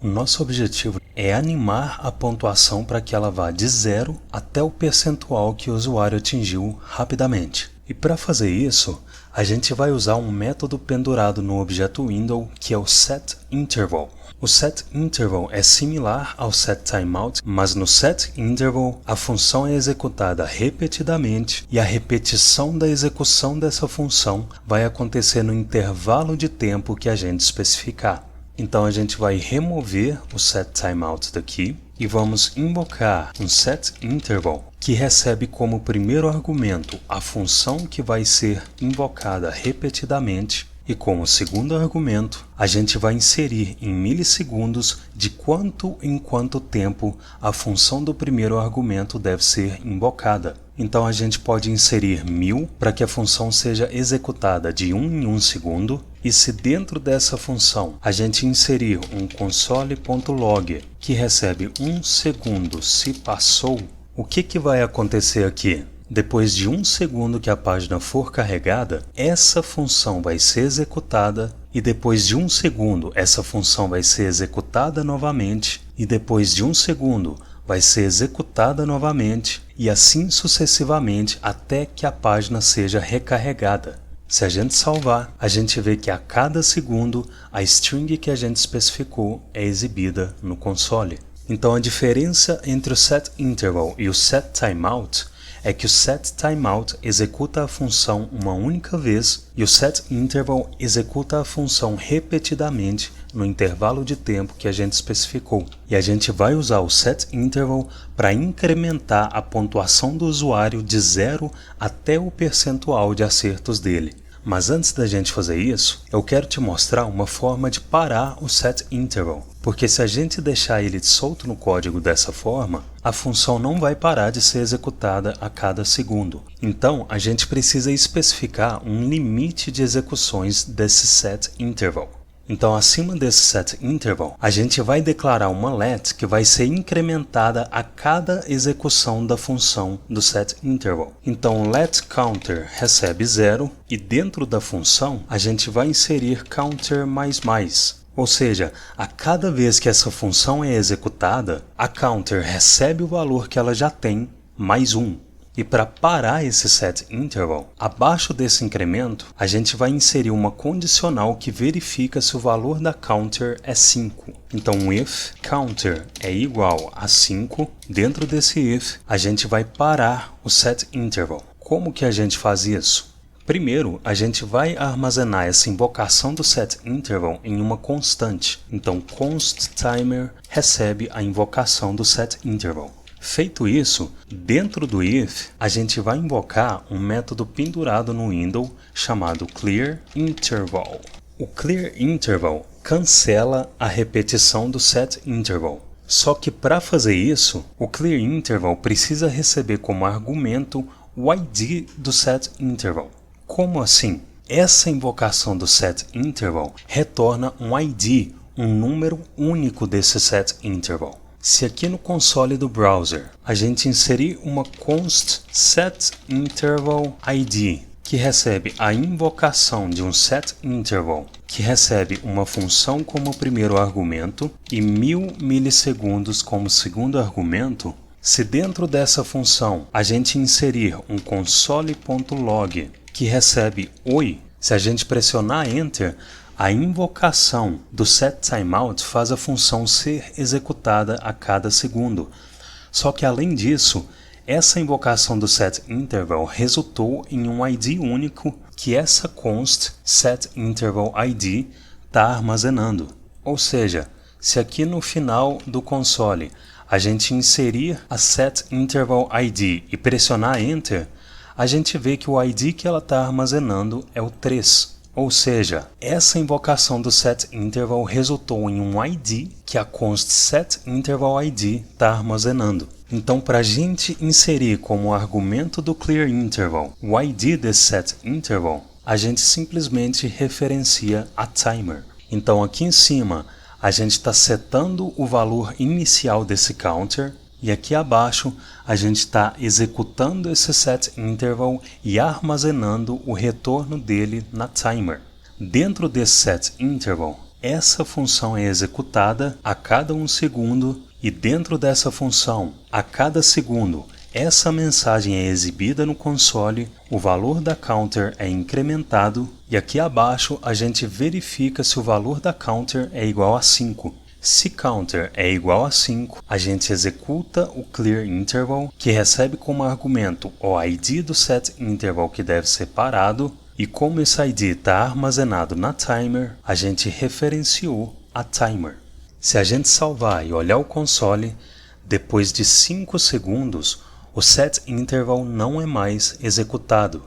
O nosso objetivo é animar a pontuação para que ela vá de 0 até o percentual que o usuário atingiu rapidamente. E para fazer isso, a gente vai usar um método pendurado no objeto window que é o setInterval. O setInterval é similar ao setTimeout, mas no setInterval a função é executada repetidamente e a repetição da execução dessa função vai acontecer no intervalo de tempo que a gente especificar. Então a gente vai remover o setTimeout daqui e vamos invocar um setInterval que recebe como primeiro argumento a função que vai ser invocada repetidamente e como segundo argumento a gente vai inserir em milissegundos de quanto em quanto tempo a função do primeiro argumento deve ser invocada. Então a gente pode inserir 1000 para que a função seja executada de 1 em 1 segundo, e se dentro dessa função a gente inserir um console.log que recebe 1 segundo se passou, o que vai acontecer aqui? Depois de 1 segundo que a página for carregada, essa função vai ser executada e depois de 1 segundo essa função vai ser executada novamente e depois de 1 segundo vai ser executada novamente e assim sucessivamente até que a página seja recarregada. Se a gente salvar, a gente vê que a cada segundo a string que a gente especificou é exibida no console. Então a diferença entre o setInterval e o setTimeout é que o setTimeout executa a função uma única vez e o setInterval executa a função repetidamente no intervalo de tempo que a gente especificou. E a gente vai usar o setInterval para incrementar a pontuação do usuário de 0 até o percentual de acertos dele. Mas antes da gente fazer isso, eu quero te mostrar uma forma de parar o setInterval. Porque se a gente deixar ele solto no código dessa forma, a função não vai parar de ser executada a cada segundo. Então, a gente precisa especificar um limite de execuções desse setInterval. Então, acima desse setInterval, a gente vai declarar uma let que vai ser incrementada a cada execução da função do setInterval. Então, letCounter recebe 0 e dentro da função a gente vai inserir counter mais. Ou seja, a cada vez que essa função é executada, a counter recebe o valor que ela já tem mais 1. E para parar esse setInterval, abaixo desse incremento, a gente vai inserir uma condicional que verifica se o valor da counter é 5. Então, if counter é igual a 5, dentro desse if, a gente vai parar o setInterval. Como que a gente faz isso? Primeiro, a gente vai armazenar essa invocação do setInterval em uma constante. Então, constTimer recebe a invocação do setInterval. Feito isso, dentro do if, a gente vai invocar um método pendurado no window chamado clearInterval. O clearInterval cancela a repetição do setInterval. Só que para fazer isso, o clearInterval precisa receber como argumento o ID do setInterval. Como assim? Essa invocação do setInterval retorna um ID, um número único desse setInterval. Se aqui no console do browser a gente inserir uma const setIntervalID que recebe a invocação de um setInterval que recebe uma função como primeiro argumento e 1000 milissegundos como segundo argumento, se dentro dessa função a gente inserir um console.log que recebe oi, se a gente pressionar Enter, a invocação do setTimeout faz a função ser executada a cada segundo. Só que além disso, essa invocação do setInterval resultou em um ID único que essa const setIntervalID está armazenando. Ou seja, se aqui no final do console a gente inserir a setIntervalID e pressionar Enter, a gente vê que o ID que ela está armazenando é o 3. Ou seja, essa invocação do setInterval resultou em um ID que a const setIntervalID está armazenando. Então, para a gente inserir como argumento do clearInterval o ID desse setInterval, a gente simplesmente referencia a timer. Então, aqui em cima, a gente está setando o valor inicial desse counter e aqui abaixo a gente está executando esse setInterval e armazenando o retorno dele na timer. Dentro desse setInterval, essa função é executada a cada 1 segundo e dentro dessa função, a cada segundo, essa mensagem é exibida no console, o valor da counter é incrementado e aqui abaixo a gente verifica se o valor da counter é igual a 5. Se counter é igual a 5, a gente executa o clear interval, que recebe como argumento o ID do set interval que deve ser parado, e como esse ID está armazenado na timer, a gente referenciou a timer. Se a gente salvar e olhar o console, depois de 5 segundos, o set interval não é mais executado.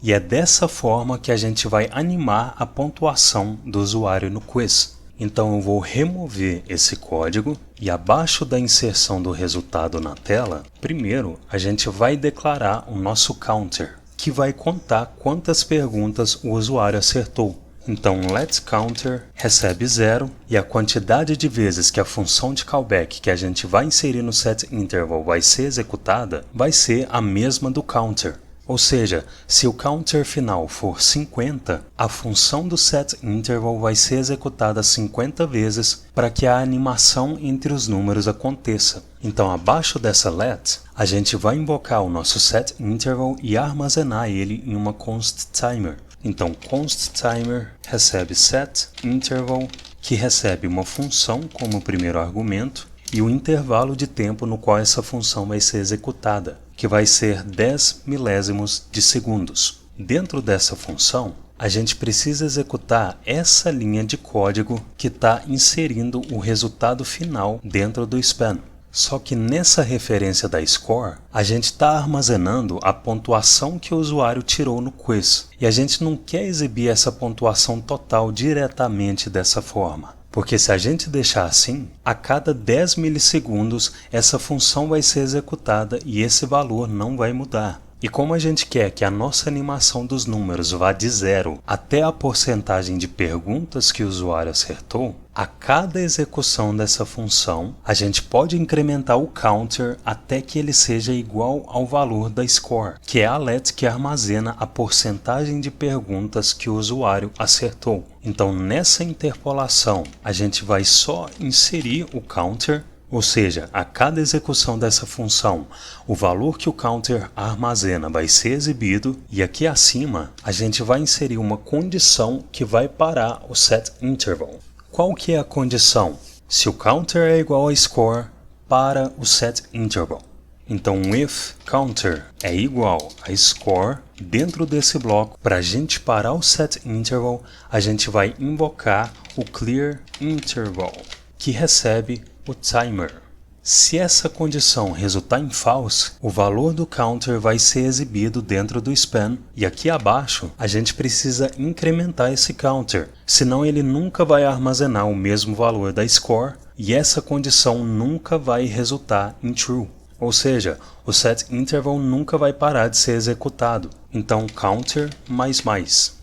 E é dessa forma que a gente vai animar a pontuação do usuário no quiz. Então eu vou remover esse código e abaixo da inserção do resultado na tela, primeiro a gente vai declarar o nosso counter, que vai contar quantas perguntas o usuário acertou. Então letCounter recebe 0 e a quantidade de vezes que a função de callback que a gente vai inserir no set interval vai ser executada vai ser a mesma do counter. Ou seja, se o counter final for 50, a função do set interval vai ser executada 50 vezes para que a animação entre os números aconteça. Então, abaixo dessa let, a gente vai invocar o nosso set interval e armazenar ele em uma const timer. Então, const timer recebe set interval, que recebe uma função como primeiro argumento, e o intervalo de tempo no qual essa função vai ser executada, que vai ser 10 milésimos de segundos. Dentro dessa função, a gente precisa executar essa linha de código que está inserindo o resultado final dentro do span. Só que nessa referência da score, a gente está armazenando a pontuação que o usuário tirou no quiz. E a gente não quer exibir essa pontuação total diretamente dessa forma. Porque se a gente deixar assim, a cada 10 milissegundos essa função vai ser executada e esse valor não vai mudar. E como a gente quer que a nossa animação dos números vá de 0 até a porcentagem de perguntas que o usuário acertou, a cada execução dessa função, a gente pode incrementar o counter até que ele seja igual ao valor da score, que é a let que armazena a porcentagem de perguntas que o usuário acertou. Então, nessa interpolação, a gente vai só inserir o counter, ou seja, a cada execução dessa função, o valor que o counter armazena vai ser exibido e aqui acima a gente vai inserir uma condição que vai parar o set interval. Qual que é a condição? Se o counter é igual a score, para o set interval. Então, if counter é igual a score, dentro desse bloco, para a gente parar o set interval, a gente vai invocar o clear interval, que recebe o timer. Se essa condição resultar em false, o valor do counter vai ser exibido dentro do span e aqui abaixo a gente precisa incrementar esse counter, senão ele nunca vai armazenar o mesmo valor da score e essa condição nunca vai resultar em true. Ou seja, o set interval nunca vai parar de ser executado. Então counter mais.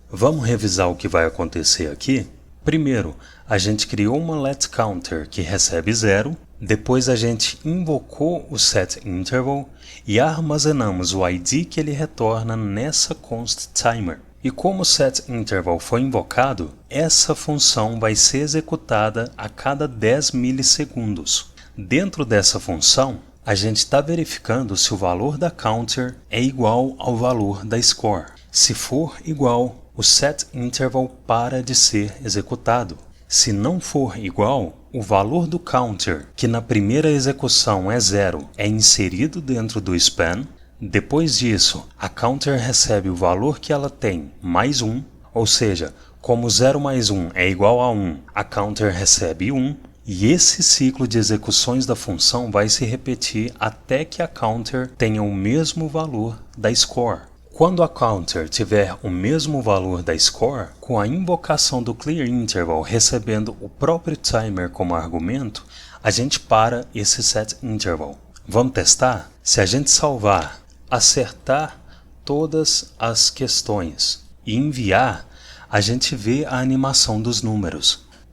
Vamos revisar o que vai acontecer aqui? Primeiro, a gente criou uma letCounter que recebe 0, depois a gente invocou o set interval e armazenamos o ID que ele retorna nessa const timer. E como o set interval foi invocado, essa função vai ser executada a cada 10 milissegundos. Dentro dessa função, a gente está verificando se o valor da counter é igual ao valor da score. Se for igual, o set interval para de ser executado. Se não for igual, o valor do counter, que na primeira execução é 0, é inserido dentro do span. Depois disso, a counter recebe o valor que ela tem mais 1, ou seja, como 0 mais 1 é igual a 1, a counter recebe 1, e esse ciclo de execuções da função vai se repetir até que a counter tenha o mesmo valor da score. Quando a counter tiver o mesmo valor da score, com a invocação do clear interval recebendo o próprio timer como argumento, a gente para esse set interval. Vamos testar? Se a gente salvar, acertar todas as questões e enviar, a gente vê a animação dos números.